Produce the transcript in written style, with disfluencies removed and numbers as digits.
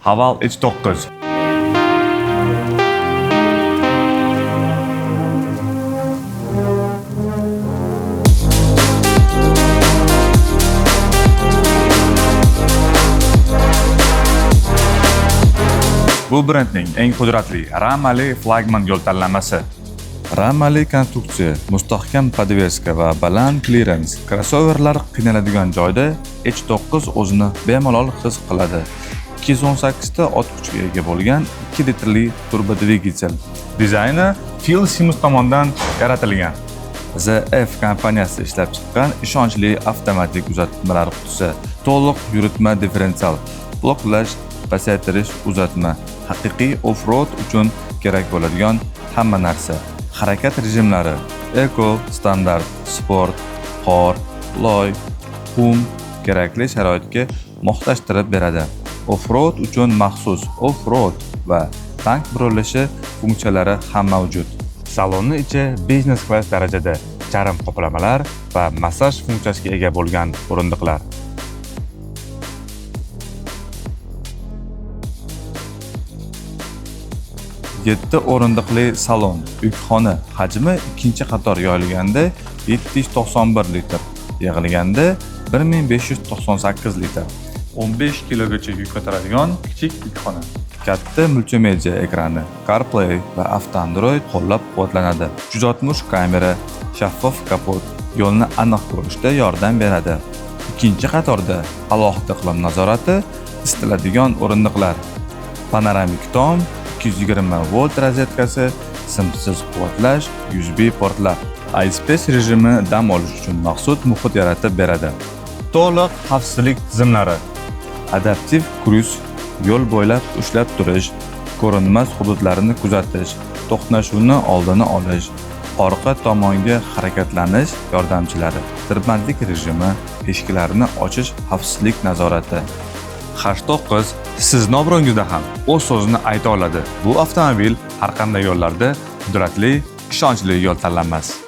Haval H9. Bu brendning eng qudratli ramali flagman yo'l tanlamasi. Ramali konstruksiya, mustahkam podveska va baland klerens. Crossoverlar qiynaladigan joyda H9 o'zini bemalol his qiladi. 218 ta ot kuchiga ega bo'lgan 2 litrli turbo dvigatel. Dizayni Phil Simmons tomonidan yaratilgan. ZF kompaniyasi ishlab chiqqan ishonchli avtomatik uzatmalar qutisi. To'liq yuritma differensial, bloklash, pasaytirish uzatma. Haqiqiy off-road uchun kerak bo'ladigan hamma narsa. Harakat rejimlari: Eco, standart, sport, qor, loy, qum kerakli sharoitga moslashtirib beradi. Off-road uchun maxsus off-road va tank burilishi funksiyalari ham mavjud. Salonni ichi biznes klass darajada charm qoplamalar va massaj funksiyasiga ega bo'lgan o'rindiqlar. Yetti o'rindiqli salon, yukxona hajmi ikkinchi qator yoyilganda 791 litr, yig'ilganda 1598 litr. 15 kilogacha yuk ko'taradigan kichik yukxona. Katta multimedia ekrani, CarPlay va Android qo'llab-quvvatlanadi. 360 kamera, shaffof kapot yo'lni aniq ko'rishda yordam beradi. Ikkinchi qatorda alohida iqlim nazorati, isitiladigan o'rindiqlar, panoramik tom, 220 volt rozetkasi, simsiz quvvatlash, USB portlar. iSpace rejimi dam olish uchun maxsus muhit yaratib beradi. To'liq xavfsizlik tizimlari. Adaptiv kruz, yo'l bo'ylab ushlab turish, ko'rinmas hududlarni kuzatish, to'qnashuvni oldini olish, orqa tomonga harakatlanish yordamchilari. Tirbandlik rejimi, eshiklarni ochish xavfsizlik nazorati. H9 sizni obro'ngizda ham o'z so'zini ayta oladi. Bu avtomobil har qanday yo'llarda qudratli, ishonchli yo'l tanlanmas.